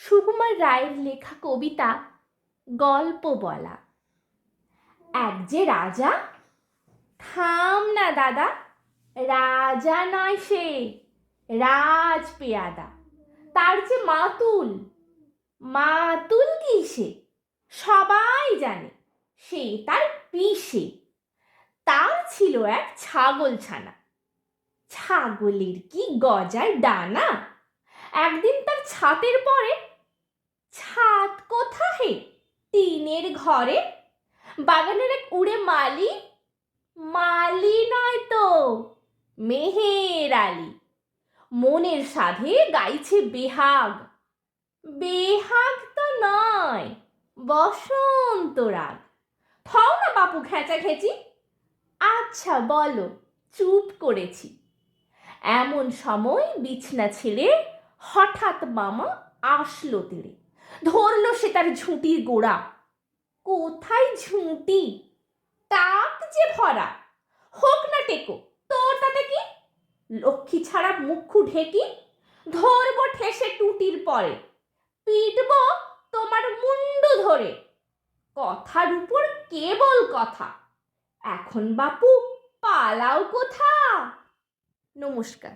সুকুমার রায়ের লেখা কবিতা গল্প বলা। এক যে রাজা, থাম না দাদা, রাজা নয় সে, রাজ পেয়াদা। তার যে মাতুল, মাতুল কি সে সবাই জানে, সে তার পিসে। তার ছিল এক ছাগল ছানা, ছাগলের কি গজায় ডানা। একদিন তার ছাতের পরে, ছাদ কোথা হে, টিনের ঘরে, বাগানের এক উড়ে মালি, মালি নয় তো মেহের আলি। মনের সাধে গাইছে বেহাগ, বেহাগ তো নয় বসন্ত রাগ। থও না বাপু খেঁচা খেচি, আচ্ছা বলো, চুপ করেছি। এমন সময় বিছনা ছেড়ে হঠাৎ মামা আসলো তেড়ে। ধরলো সে তার ঝুঁটির গোড়া, কোথায় ঝুঁটি, টাক যে ভরা। হোক না টেকো, তোর তাতে কি, লক্ষ্মী ছাড়া মুখু ঢেকি। ধরবো ঠেসে টুটির পরে, পিটবো তোমার মুন্ডু ধরে। কথার উপর কেবল কথা, এখন বাপু পালাও কোথা। নমস্কার।